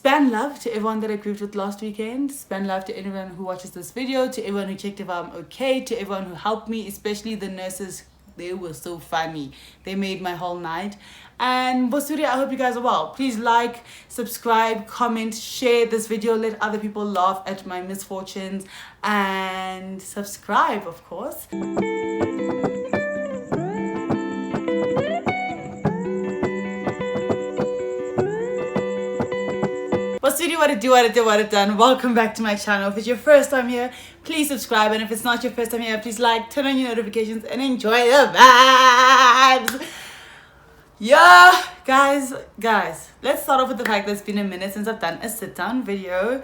Span love to everyone that I grouped with last weekend. Span love to anyone who watches this video, to everyone who checked if I'm okay, to everyone who helped me, especially the nurses. They were so funny. They made my whole night. And Bosuri, I hope you guys are well. Please like, subscribe, comment, share this video. Let other people laugh at my misfortunes. And subscribe, of course. What's video, what it done? Welcome back to my channel. If it's your first time here, please subscribe, and if it's not your first time here, please like, turn on your notifications, and enjoy the vibes. Yeah, guys, let's start off with the fact that it's been a minute since I've done a sit-down video.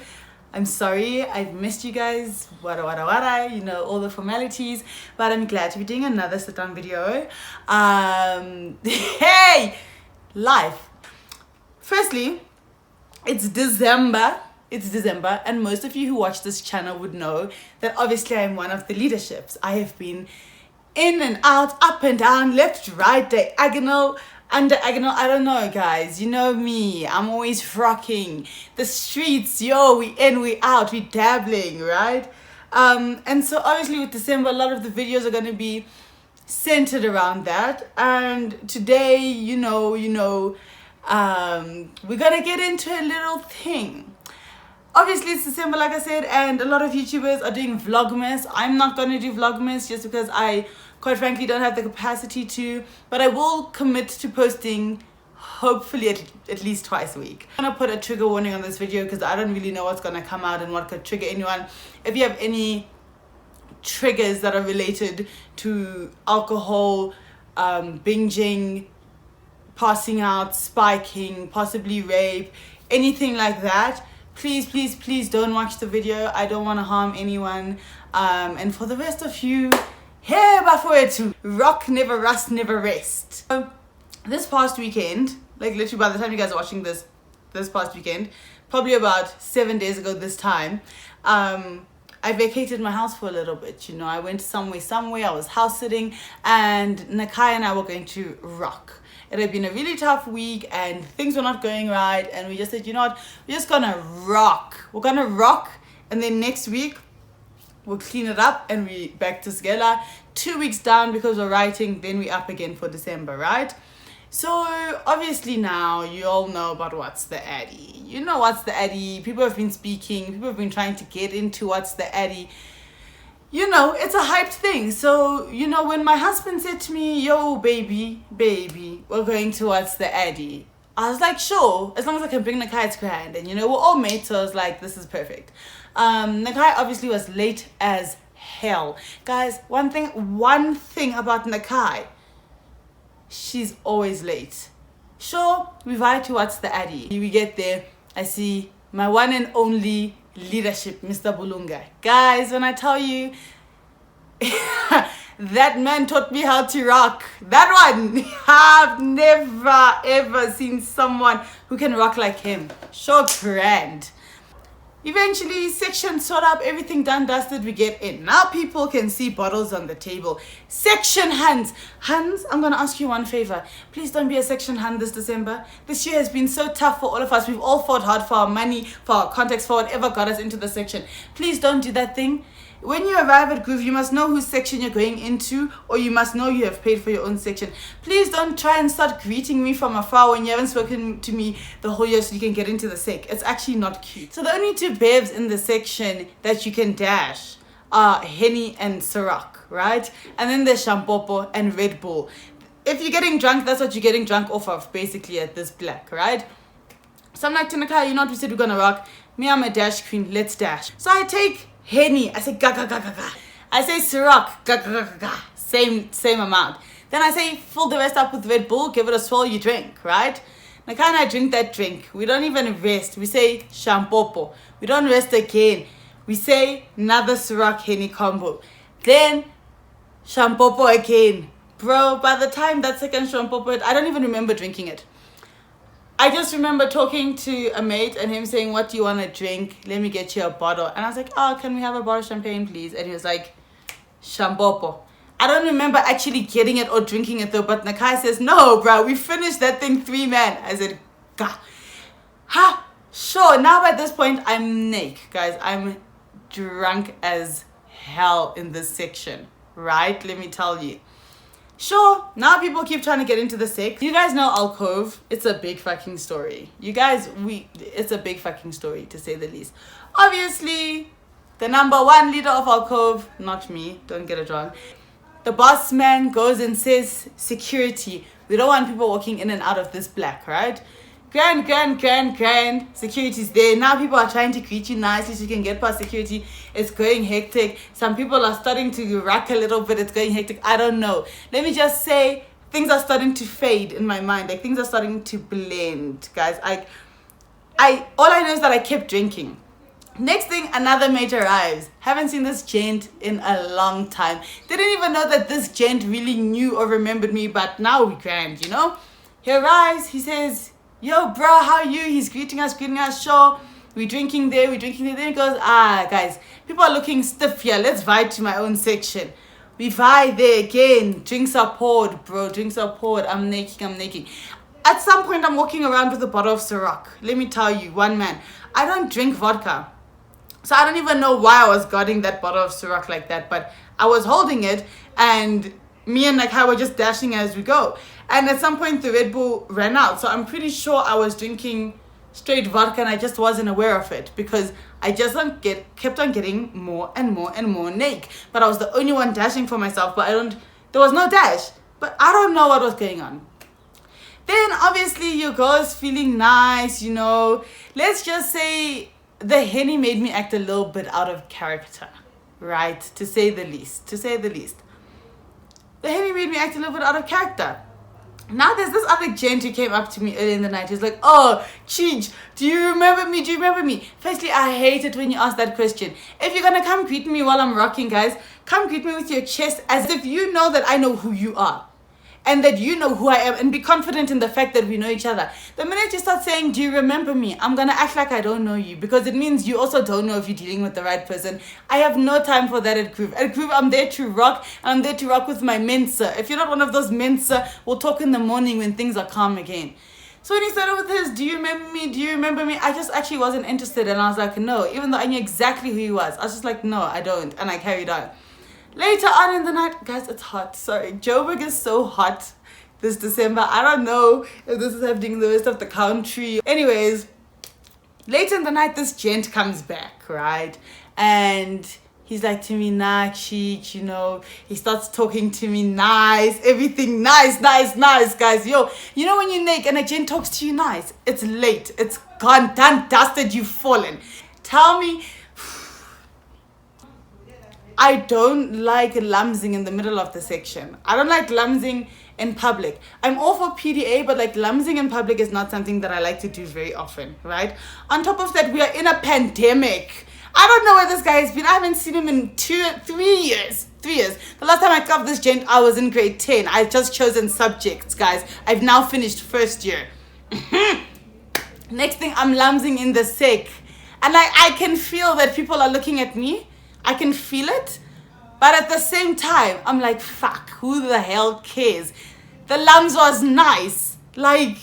I'm sorry, I've missed you guys, you know, all the formalities, but I'm glad to be doing another sit-down video. Hey, life. Firstly, it's December, and most of you who watch this channel would know that obviously I'm one of the leaderships. I have been in and out, up and down, left, right, diagonal, under diagonal, I don't know, guys. You know me, I'm always rocking the streets. Yo, we in, we out, we dabbling, right? And so obviously with December, a lot of the videos are going to be centered around that. And today, you know, we're gonna get into a little thing. Obviously it's December, like I said, and a lot of YouTubers are doing vlogmas. I'm not gonna do vlogmas just because I quite frankly don't have the capacity to, but I will commit to posting hopefully at least twice a week. I'm gonna put a trigger warning on this video because I don't really know what's gonna come out and what could trigger anyone. If you have any triggers that are related to alcohol, binging, passing out, spiking, possibly rape, anything like that, please don't watch the video. I don't want to harm anyone. And for the rest of you, hey, bafowethu, rock never rust, never rest. This past weekend, like literally by the time you guys are watching this past weekend, probably about 7 days ago this time, I vacated my house for a little bit. You know, I went somewhere, I was house sitting, and Nakai and I were going to rock. It had been a really tough week and things were not going right, and we just said, you know what, we're just gonna rock. We're gonna rock, and then next week we'll clean it up and we back to Skela. 2 weeks down because we're writing, then we up again for December, right? So obviously now you all know about what's the addy. You know what's the addy. People have been speaking, people have been trying to get into what's the addy. You know, it's a hyped thing. So, you know, when my husband said to me, yo, baby, we're going towards the addy, I was like, sure, as long as I can bring Nakai, it's grand. And, you know, we're all mates, so I was like, this is perfect. Nakai obviously was late as hell. Guys, one thing about Nakai, she's always late. Sure, we vibe towards the addy. We get there, I see my one and only leadership, Mr. Bulunga. Guys, when I tell you that man taught me how to rock. That one, I've never ever seen someone who can rock like him. Sure, grand. Eventually, section sort up, everything done, dusted, we get in. Now people can see bottles on the table. Section hands. Hands, I'm going to ask you one favor. Please don't be a section hand this December. This year has been so tough for all of us. We've all fought hard for our money, for our contacts, for whatever got us into the section. Please don't do that thing. When you arrive at Groove, you must know whose section you're going into, or you must know you have paid for your own section. Please don't try and start greeting me from afar when you haven't spoken to me the whole year so you can get into the sec. It's actually not cute. So the only two bevs in the section that you can dash are Henny and Ciroc, right? And then there's Shampopo and Red Bull. If you're getting drunk, that's what you're getting drunk off of, basically, at this black, right? So I'm like, Nakai, you know what we said we're gonna rock? Me, I'm a dash queen, let's dash. So I take Henny, I say ga ga ga ga ga. I say Ciroc, ga ga ga ga ga. Same amount. Then I say fill the rest up with Red Bull, give it a swirl, you drink, right? Now can I drink that drink? We don't even rest. We say Shampopo. We don't rest again. We say another Ciroc Henny combo. Then Shampopo again. Bro, by the time that second Shampopo, I don't even remember drinking it. I just remember talking to a mate and him saying, what do you want to drink? Let me get you a bottle. And I was like, oh, can we have a bottle of champagne, please? And he was like, Shampopo. I don't remember actually getting it or drinking it though, but Nakai says, no, bro, we finished that thing 3 man. I said, Gah. Ha, sure. Sure, now by this point, I'm naked, guys. I'm drunk as hell in this section, right? Let me tell you. Sure, now people keep trying to get into the sex. You guys know alcove. It's a big fucking story. You guys, it's a big fucking story, to say the least. Obviously, the number one leader of alcove, not me, don't get it wrong. The boss man goes and says, security. We don't want people walking in and out of this black, right? Grand. Security's there. Now people are trying to greet you nicely so you can get past security. It's going hectic. Some people are starting to rack a little bit. It's going hectic. I don't know. Let me just say, things are starting to fade in my mind. Like, things are starting to blend, guys. All I know is that I kept drinking. Next thing, another mate arrives. Haven't seen this gent in a long time. Didn't even know that this gent really knew or remembered me, but now we grand, you know? He arrives, he says, yo, bro, how are you? He's greeting us, sure. We're drinking there. Then he goes, guys, people are looking stiff here. Let's vibe to my own section. We vibe there again. Drinks are poured, bro. Drinks are poured. I'm naked. At some point, I'm walking around with a bottle of Ciroc. Let me tell you, one man, I don't drink vodka. So I don't even know why I was guarding that bottle of Ciroc like that. But I was holding it, and me and Nakai were just dashing as we go. And at some point, the Red Bull ran out. So I'm pretty sure I was drinking straight vodka and I just wasn't aware of it because I just kept on getting more and more naked. But I was the only one dashing for myself. But there was no dash. But I don't know what was going on. Then obviously your girl's feeling nice, you know. Let's just say the Henny made me act a little bit out of character, right? To say the least. The Henny made me act a little bit out of character. Now there's this other gent who came up to me early in the night. He's like, oh, Cheech, do you remember me? Firstly, I hate it when you ask that question. If you're going to come greet me while I'm rocking, guys, come greet me with your chest as if you know that I know who you are. And that you know who I am, and be confident in the fact that we know each other. The minute you start saying, do you remember me? I'm going to act like I don't know you, because it means you also don't know if you're dealing with the right person. I have no time for that at Groove. At Groove, I'm there to rock, and I'm there to rock with my Mensa. If you're not one of those Mensa, we'll talk in the morning when things are calm again. So when he started with his, do you remember me? I just actually wasn't interested, and I was like, no, even though I knew exactly who he was. I was just like, no, I don't, and I carried on. Later on in the night, guys, it's hot. Sorry, Joburg is so hot this December. I don't know if this is happening in the rest of the country. Anyways, later in the night, this gent comes back, right? And he's like to me, nah, Cheech, you know. He starts talking to me nice, everything nice, guys. Yo, you know when you're naked and a gent talks to you nice? It's late. It's gone, done, dusted, you've fallen. Tell me, I don't like lumsing in the middle of the section. I don't like lumsing in public. I'm all for PDA, but like lumsing in public is not something that I like to do very often, right? On top of that, we are in a pandemic. I don't know where this guy has been. I haven't seen him in 3 years. 3 years. The last time I covered this gent, I was in grade 10. I've just chosen subjects, guys. I've now finished first year. Next thing, I'm lumsing in the sec. And I can feel that people are looking at me. I can feel it, but at the same time, I'm like, fuck, who the hell cares? The lums was nice. Like,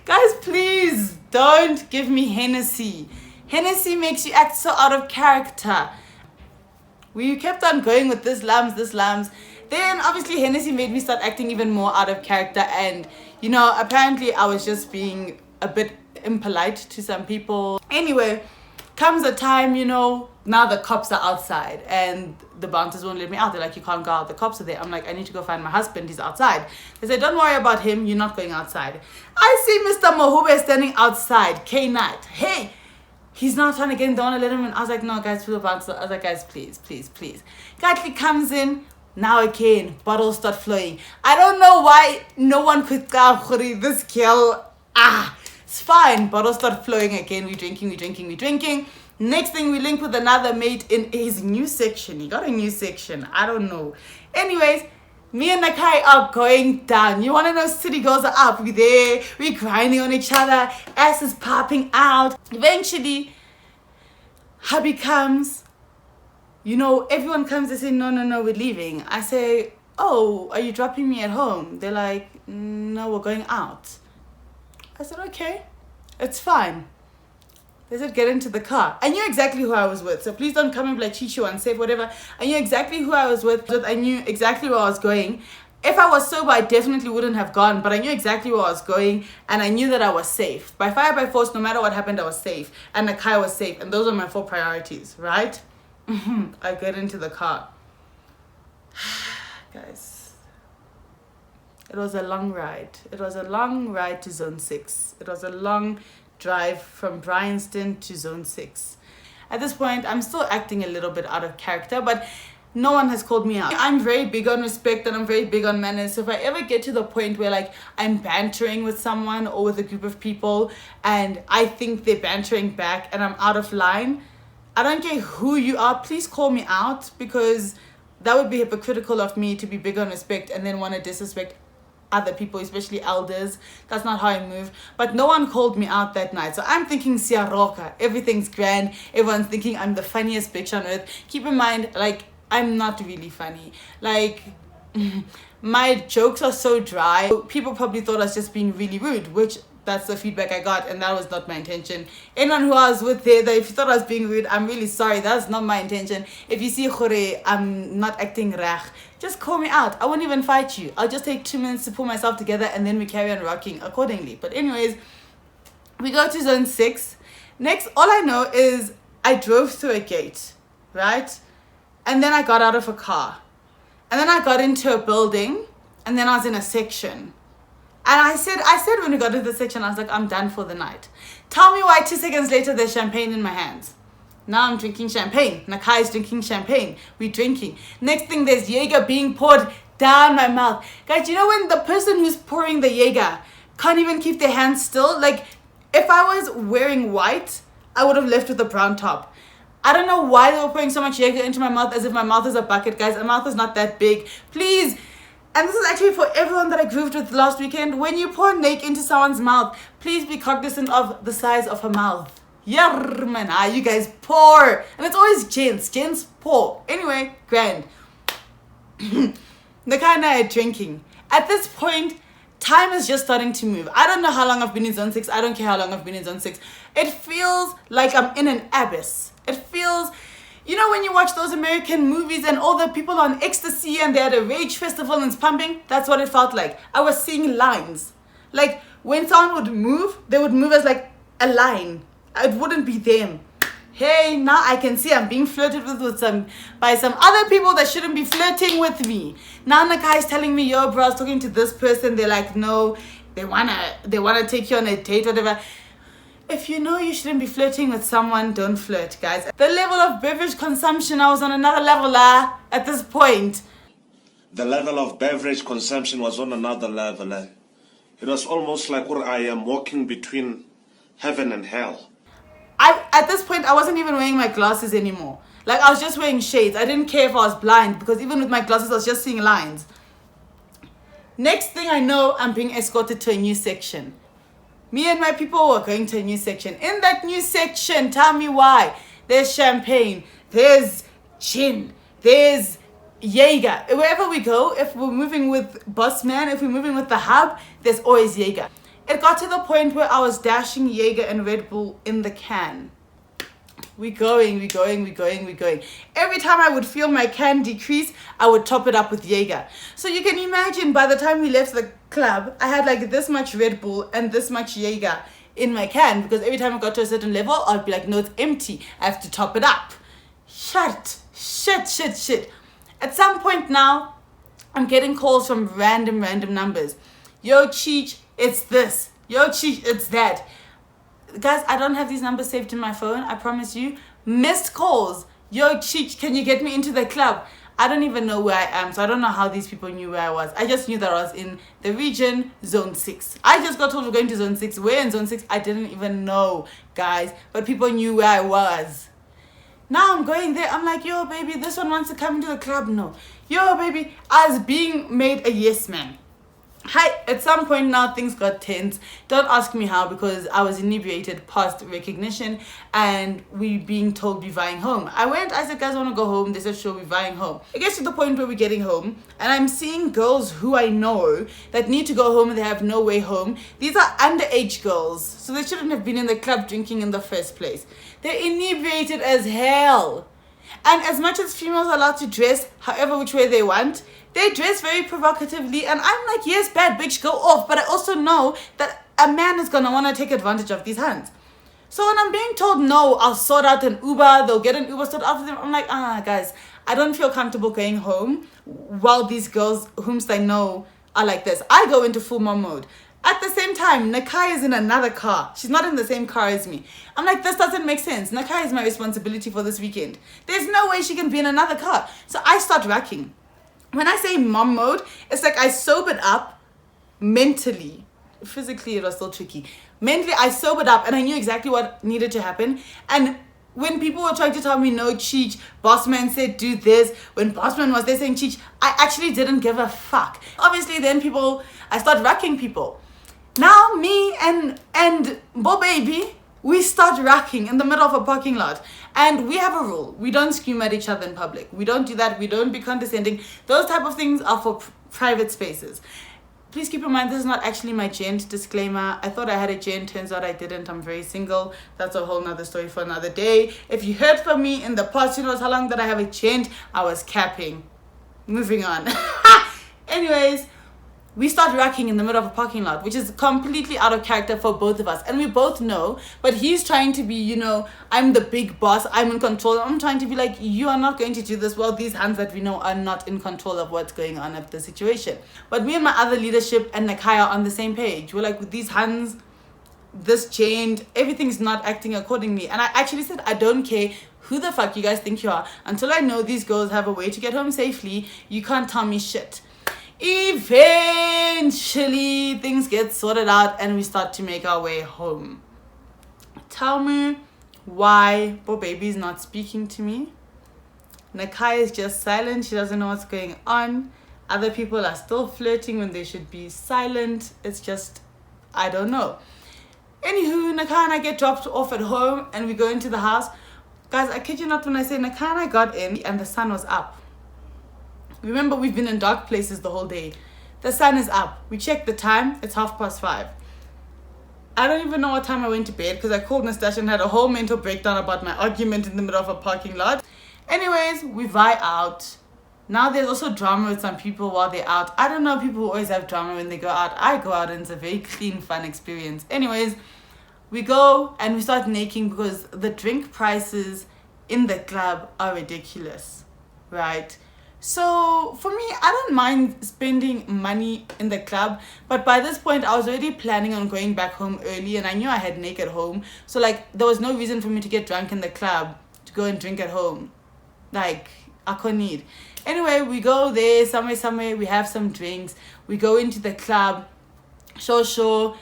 guys, please don't give me Hennessy. Hennessy makes you act so out of character. We kept on going with this lums. Then obviously Hennessy made me start acting even more out of character, and you know, apparently I was just being a bit impolite to some people. Anyway, comes a time, you know, now the cops are outside and the bouncers won't let me out. They're like, you can't go out, the cops are there. I'm like, I need to go find my husband, he's outside. They say, don't worry about him, you're not going outside. I see Mr. Mohube standing outside, K-Night. Hey, he's not trying to get in, don't want to let him in. I was like, no, guys, feel bouncer. I was like, guys, please. Gatli comes in, now again, bottles start flowing. I don't know why no one could carry this girl. It's fine. Bottles start flowing again. We're drinking. Next thing, we link with another mate in his new section. He got a new section. I don't know. Anyways, me and Nakai are going down. You want to know, city girls are up. We're there. We're grinding on each other. Ass is popping out. Eventually, hubby comes. You know, everyone comes and say, no, we're leaving. I say, oh, are you dropping me at home? They're like, no, we're going out. I said, okay. It's fine. They said, get into the car. I knew exactly who I was with. So please don't come and be like, Chicho, unsafe, whatever. I knew exactly who I was with. I knew exactly where I was going. If I was sober, I definitely wouldn't have gone. But I knew exactly where I was going. And I knew that I was safe. By fire, by force, no matter what happened, I was safe. And the car was safe. And those are my 4 priorities, right? I get into the car. Guys. It was a long ride. It was a long ride to Zone 6. It was a long drive from Bryanston to Zone 6. At this point, I'm still acting a little bit out of character, but no one has called me out. I'm very big on respect and I'm very big on manners. So if I ever get to the point where like I'm bantering with someone or with a group of people and I think they're bantering back and I'm out of line, I don't care who you are, please call me out, because that would be hypocritical of me to be big on respect and then want to disrespect other people, especially elders. That's not how I move. But no one called me out that night. So I'm thinking Siaroka, everything's grand. Everyone's thinking I'm the funniest bitch on earth. Keep in mind, like, I'm not really funny. Like, my jokes are so dry. People probably thought I was just being really rude, which that's the feedback I got, and that was not my intention. Anyone who I was with there, that if you thought I was being rude, I'm really sorry. That's not my intention. If you see Khore, I'm not acting rach, just call me out. I won't even fight you. I'll just take 2 minutes to pull myself together and then we carry on rocking accordingly. But anyways, we go to Zone 6. Next, all I know is I drove through a gate, right? And then I got out of a car. And then I got into a building, and then I was in a section. And I said when we got to the section, I was like, I'm done for the night. Tell me why 2 seconds later there's champagne in my hands. Now I'm drinking champagne. Nakai is drinking champagne. We're drinking. Next thing, there's Jaeger being poured down my mouth. Guys, you know when the person who's pouring the Jaeger can't even keep their hands still? Like, if I was wearing white, I would have left with a brown top. I don't know why they were pouring so much Jaeger into my mouth, as if my mouth is a bucket, guys. My mouth is not that big. Please. And this is actually for everyone that I grooved with last weekend. When you pour Nake into someone's mouth, please be cognizant of the size of her mouth. Yeah, man. You guys pour. And it's always gents. Gents pour. Anyway, grand. The kind of drinking. At this point, time is just starting to move. I don't know how long I've been in Zone 6. I don't care how long I've been in Zone 6. It feels like I'm in an abyss. It feels... You know when you watch those American movies and all the people on ecstasy and they're at a rage festival and it's pumping? That's what it felt like. I was seeing lines. Like when someone would move, they would move as like a line. It wouldn't be them. Hey, now I can see I'm being flirted with by some other people that shouldn't be flirting with me. Now the guy's telling me, yo bro, I was talking to this person. They're like, no, they wanna take you on a date, whatever. If you know you shouldn't be flirting with someone, don't flirt, guys. The level of beverage consumption, I was on another level at this point. The level of beverage consumption was on another level. It was almost like I am walking between heaven and hell. At this point, I wasn't even wearing my glasses anymore. Like, I was just wearing shades. I didn't care if I was blind, because even with my glasses, I was just seeing lines. Next thing I know, I'm being escorted to a new section. Me and my people were going to a new section. In that new section, tell me why. There's champagne. There's gin. There's Jaeger. Wherever we go, if we're moving with Bossman, if we're moving with the hub, there's always Jaeger. It got to the point where I was dashing Jaeger and Red Bull in the can. We're going. Every time I would feel my can decrease, I would top it up with Jaeger. So you can imagine by the time we left the club, I had like this much Red Bull and this much Jaeger in my can, because every time I got to a certain level, I'd be like, no, it's empty. I have to top it up. Shit. At some point now, I'm getting calls from random numbers. Yo, Cheech, it's this. Yo, Cheech, it's that. Guys, I don't have these numbers saved in my phone, I promise you. Missed calls. Yo, Cheech, can you get me into the club? I don't even know where I am, so I don't know how these people knew where I was. I just knew that I was in the region, Zone 6. I just got told we're going to Zone 6. Where in Zone 6? I didn't even know, guys. But people knew where I was. Now I'm going there. I'm like, yo, baby, this one wants to come into the club. No. Yo, baby, I was being made a yes man. Hi, at some point now things got tense. Don't ask me how, because I was inebriated past recognition and we being told we're vying home. I said, guys, want to go home? They said, sure, we're vying home. It gets to the point where we're getting home and I'm seeing girls who I know that need to go home and they have no way home. These are underage girls, so they shouldn't have been in the club drinking in the first place. They're inebriated as hell. And as much as females are allowed to dress however which way they want, they dress very provocatively, and I'm like, yes, bad bitch, go off. But I also know that a man is gonna want to take advantage of these hands. So when I'm being told, no, I'll sort out an Uber, they'll get an Uber sorted out for them, I'm like, guys, I don't feel comfortable going home while these girls, whomst I know, are like this. I go into full mom mode. At the same time, Nakai is in another car. She's not in the same car as me. I'm like, this doesn't make sense. Nakai is my responsibility for this weekend. There's no way she can be in another car. So I start racking. When I say mom mode, it's like I sobered up mentally. Physically, it was still tricky. Mentally, I sobered up and I knew exactly what needed to happen. And when people were trying to tell me, no, Cheech, Bossman said do this, when Bossman was there saying Cheech, I actually didn't give a fuck. Obviously, then I start racking people. Now, me and Bo Baby, we start racking in the middle of a parking lot. And we have a rule. We don't scream at each other in public. We don't do that. We don't be condescending. Those type of things are for private spaces. Please keep in mind, this is not actually my gent. Disclaimer. I thought I had a gent. Turns out I didn't. I'm very single. That's a whole nother story for another day. If you heard from me in the past, you know how long that I have a gent. I was capping. Moving on. Anyways, we start racking in the middle of a parking lot, which is completely out of character for both of us. And we both know, but he's trying to be, I'm the big boss, I'm in control. I'm trying to be like, you are not going to do this. Well, these hands that we know are not in control of what's going on at the situation. But me and my other leadership and Nakai are on the same page. We're like, with these hands, this chained, everything's not acting accordingly. And I actually said, I don't care who the fuck you guys think you are. Until I know these girls have a way to get home safely, you can't tell me shit. Eventually things get sorted out and we start to make our way home. Tell me why Bo Baby is not speaking to me. Nakai is just silent. She doesn't know what's going on. Other people are still flirting when they should be silent. It's just, I don't know. Anywho, Nakai and I get dropped off at home and we go into the house. Guys, I kid you not when I say Nakai and I got in and the sun was up. Remember, we've been in dark places the whole day. The sun is up. We check the time. It's 5:30. I don't even know what time I went to bed because I called Nastasia and had a whole mental breakdown about my argument in the middle of a parking lot. Anyways, we vie out. Now there's also drama with some people while they're out. I don't know, people who always have drama when they go out. I go out and it's a very clean, fun experience. Anyways, we go and we start naking because the drink prices in the club are ridiculous, right? So for me, I don't mind spending money in the club, but by this point I was already planning on going back home early and I knew I had Nick at home, so like there was no reason for me to get drunk in the club to go and drink at home. Like, I couldn't need. Anyway, we go there somewhere, we have some drinks, we go into the club, sure,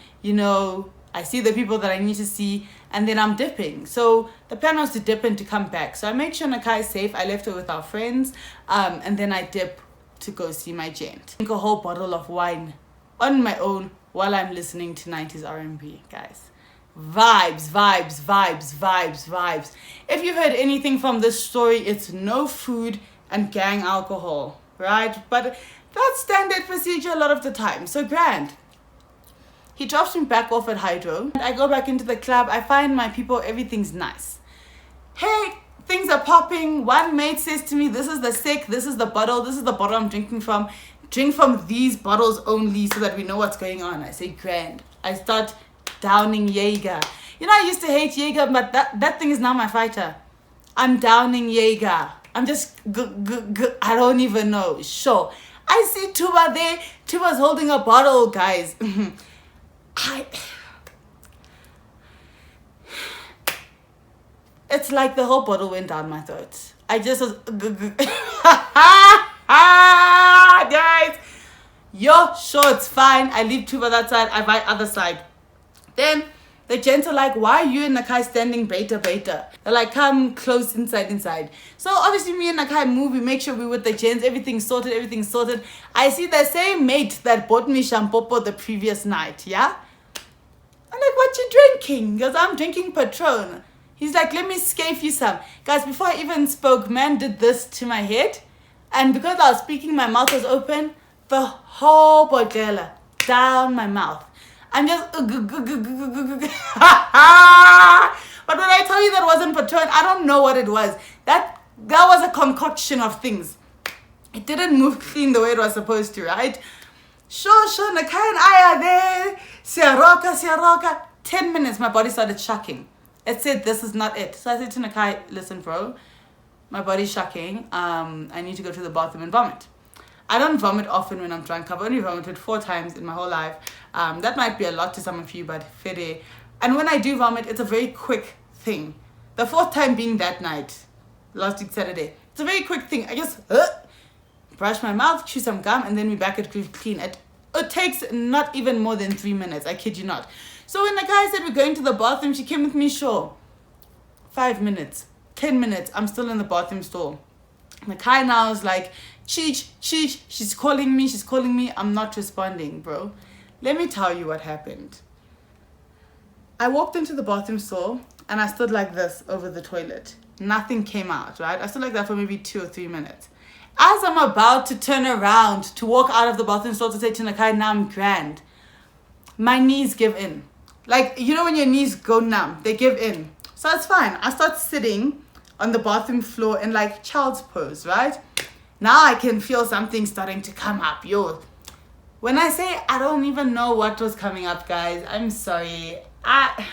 I see the people that I need to see, and then I'm dipping. So the plan was to dip and to come back. So I make sure Nakai is safe. I left her with our friends, and then I dip to go see my gent. Drink a whole bottle of wine on my own while I'm listening to 90s R&B, guys. Vibes. If you've heard anything from this story, it's no food and gang alcohol, right? But that's standard procedure a lot of the time. So grand. He drops me back off at Hydro. I go back into the club. I find my people. Everything's nice. Hey, things are popping. One mate says to me, this is the sick. This is the bottle I'm drinking from. Drink from these bottles only so that we know what's going on. I say, grand. I start downing Jaeger. I used to hate Jaeger, but that thing is now my fighter. I'm downing Jaeger. I'm just, I don't even know. Sure. I see Tuba there. Tuba's holding a bottle, guys. It's like the whole bottle went down my throat. I just was guys, sure, it's fine. I leave Tuba that side, I buy other side. Then The gents are like, why are you and Nakai standing beta? They're like, come close inside. So obviously me and Nakai move, we make sure we're with the gents, everything's sorted. I see the same mate that bought me shampopo the previous night, yeah? I'm like, what you drinking? Because I'm drinking Patron. He's like, let me scave you some. Guys, before I even spoke, man did this to my head. And because I was speaking, my mouth was open, the whole botella down my mouth. I'm just but when I tell you that wasn't Patron, I don't know what it was. That was a concoction of things. It didn't move clean the way it was supposed to, right? Sure, Nakai and I are there. Siaroka. 10 minutes, my body started shocking. It said, this is not it. So I said to Nakai, listen, bro, my body's shocking. I need to go to the bathroom and vomit. I don't vomit often when I'm drunk. I've only vomited 4 times in my whole life. That might be a lot to some of you, but fair. And when I do vomit, it's a very quick thing. The 4th time being that night, last week Saturday. It's a very quick thing. I just brush my mouth, chew some gum, and then we back at clean. It takes not even more than 3 minutes. I kid you not. So when the guy said we're going to the bathroom, she came with me, sure. 5 minutes, 10 minutes, I'm still in the bathroom stall. The guy now is like, Cheech, she's calling me, I'm not responding, bro. Let me tell you what happened. I walked into the bathroom stall and I stood like this over the toilet. Nothing came out, right? I stood like that for maybe 2 or 3 minutes. As I'm about to turn around to walk out of the bathroom stall to say to Nakai, now I'm grand, my knees give in. Like, you know when your knees go numb, they give in. So it's fine. I start sitting on the bathroom floor in like child's pose, right? Now I can feel something starting to come up. Yo, when I say I don't even know what was coming up, guys, I'm sorry. I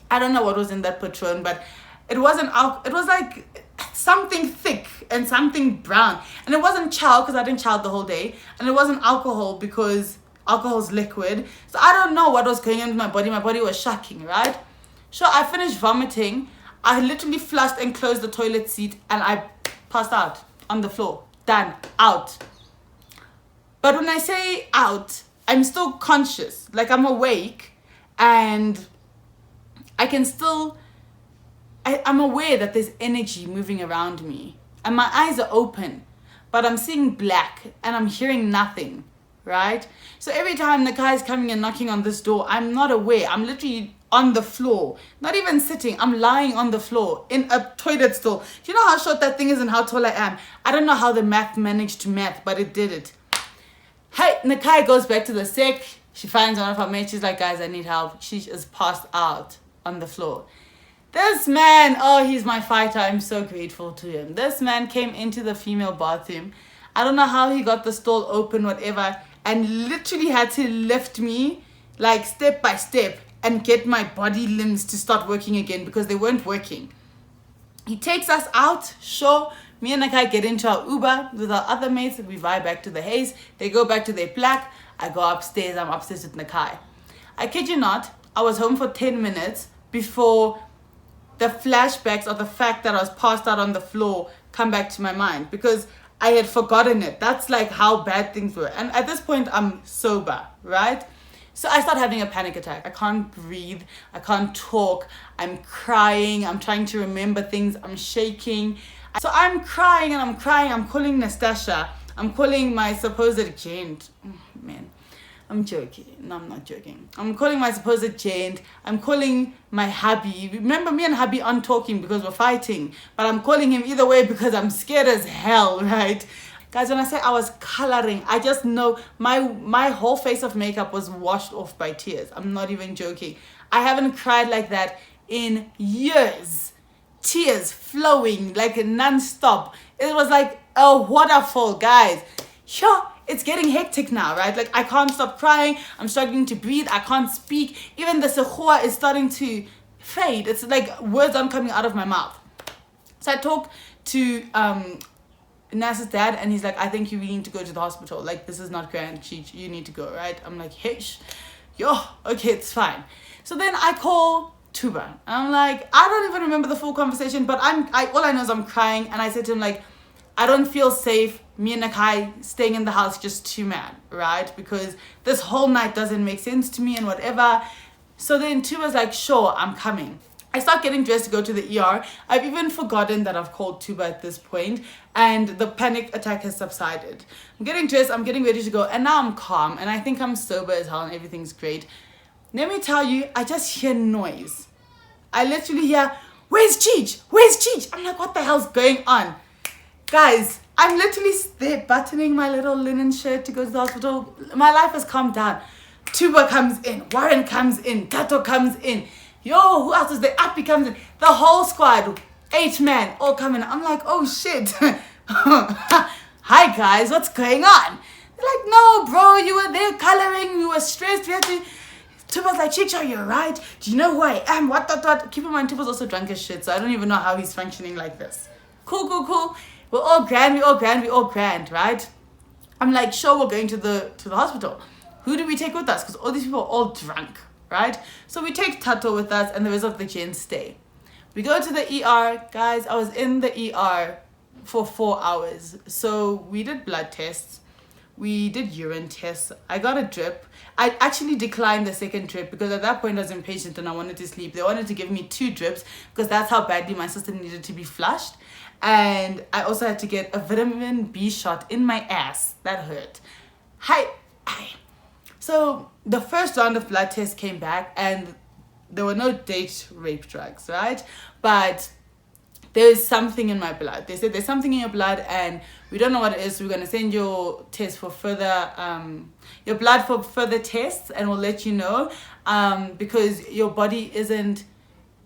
don't know what was in that Patron, but it wasn't alcohol. It was like something thick and something brown. And it wasn't chow because I didn't chow the whole day. And it wasn't alcohol because alcohol's liquid. So I don't know what was going on with my body. My body was shocking, right? So I finished vomiting. I literally flushed and closed the toilet seat and I passed out on the floor. Done. Out. But when I say out, I'm still conscious. Like I'm awake and I can still... I'm aware that there's energy moving around me. And my eyes are open. But I'm seeing black and I'm hearing nothing. Right? So every time the guy's coming and knocking on this door, I'm not aware. I'm literally on the floor. Not even sitting. I'm lying on the floor in a toilet stall. Do you know how short that thing is and how tall I am? I don't know how the math managed to math, but it did it. Hey, Nakai goes back to the sec. She finds one of her mates. She's like, guys, I need help. She is passed out on the floor. This man, oh, he's my fighter. I'm so grateful to him. This man came into the female bathroom. I don't know how he got the stall open, whatever, and literally had to lift me like step by step and get my body limbs to start working again because they weren't working. He takes us out, sure. Me and Nakai get into our Uber with our other mates. We vibe back to the haze. They go back to their plaque. I go upstairs. I'm upstairs with Nakai. I kid you not, I was home for 10 minutes before the flashbacks of the fact that I was passed out on the floor come back to my mind because I had forgotten it. That's like how bad things were. And at this point, I'm sober, right? So I start having a panic attack. I can't breathe. I can't talk. I'm crying. I'm trying to remember things. I'm shaking. So I'm crying and I'm crying. I'm calling Nastasha. I'm calling my supposed gent. Oh, man, I'm joking. No, I'm not joking. I'm calling my supposed gent. I'm calling my hubby. Remember, me and hubby aren't talking because we're fighting. But I'm calling him either way because I'm scared as hell, right? Guys, when I say I was coloring, I just know my whole face of makeup was washed off by tears. I'm not even joking. I haven't cried like that in years. Tears flowing like non-stop. It was like a waterfall, guys. Sure, it's getting hectic now, right? Like I can't stop crying. I'm struggling to breathe. I can't speak. Even the sehua is starting to fade. It's like words aren't coming out of my mouth. So I talk to Nas's dad and he's like, I think you really need to go to the hospital. Like, this is not grand. You need to go, right? I'm like, hey, okay, it's fine. So then I call Tuba. I'm like, I don't even remember the full conversation, but all I know is I'm crying. And I said to him, like, I don't feel safe. Me and Nakai staying in the house just too mad, right? Because this whole night doesn't make sense to me and whatever. So then Tuba's like, sure, I'm coming. I start getting dressed to go to the ER. I've even forgotten that I've called Tuba at this point, and the panic attack has subsided. I'm getting dressed, I'm getting ready to go, and now I'm calm, and I think I'm sober as hell and everything's great. Let me tell you, I just hear noise. I literally hear, where's Cheech? Where's Cheech? I'm like, what the hell's going on? Guys, I'm literally there buttoning my little linen shirt to go to the hospital. My life has calmed down. Tuba comes in, Warren comes in, Tato comes in. Yo, who else is there? Appy comes in. The whole squad, 8 men, all coming. I'm like, oh shit. Hi guys, what's going on? They're like, no bro, you were there coloring, you were stressed, we had to... Tuba's like, Chicha, you're right. Do you know who I am? What? Keep in mind, Tuba's also drunk as shit, so I don't even know how he's functioning like this. Cool. We're all grand, right? I'm like, sure, we're going to the hospital. Who do we take with us? Because all these people are all drunk, right? So we take Tato with us and the rest of the gents stay. We go to the ER. Guys, I was in the ER for 4 hours. So we did blood tests. We did urine tests. I got a drip. I actually declined the second drip because at that point I was impatient and I wanted to sleep. They wanted to give me 2 drips because that's how badly my system needed to be flushed. And I also had to get a vitamin B shot in my ass. That hurt. Hi. So the first round of blood tests came back and there were no date rape drugs, right? But there's something in my blood. They said there's something in your blood and we don't know what it is. So we're going to send your test for further, your blood for further tests, and we'll let you know because your body isn't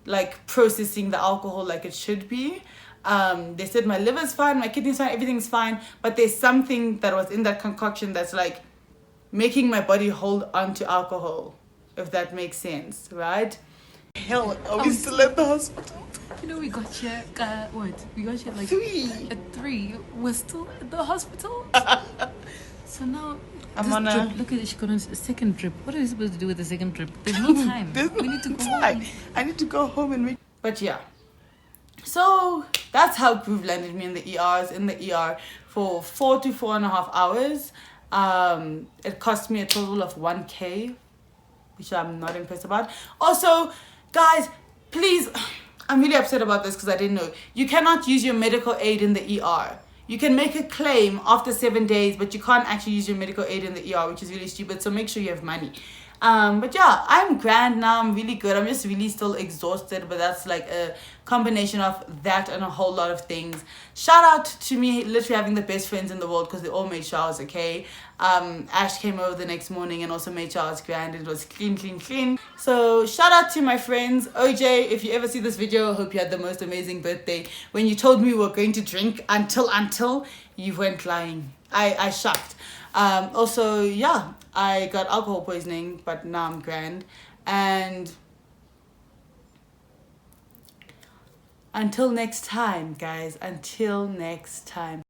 like processing the alcohol like it should be. They said my liver's fine, my kidney's fine, everything's fine, but there's something that was in that concoction that's like making my body hold on to alcohol, if that makes sense, right? Hell, are we still at the hospital? You know, we got here, We got here like 3. at 3. We're still at the hospital. So now, I'm this on a... drip, look at it, she got a second drip. What are we supposed to do with the second drip? There's no time. We need to go home. I need to go home and make... But yeah. So that's how Groove landed me in the ER. I was in the ER for 4 to 4.5 hours. It cost me a total of 1K, which I'm not impressed about. Also, guys, please, I'm really upset about this because I didn't know. You cannot use your medical aid in the ER. You can make a claim after 7 days, but you can't actually use your medical aid in the ER, which is really stupid. So make sure you have money. But yeah, I'm grand now. I'm really good. I'm just really still exhausted, but that's like a combination of that and a whole lot of things. Shout out to me literally having the best friends in the world because they all made sure I was okay. Ash came over the next morning and also made sure I was grand. It was clean. So shout out to my friends. OJ, if you ever see this video, I hope you had the most amazing birthday. When you told me we were going to drink until you weren't lying. I shocked. Also, yeah, I got alcohol poisoning, but now I'm grand. And until next time, guys, until next time.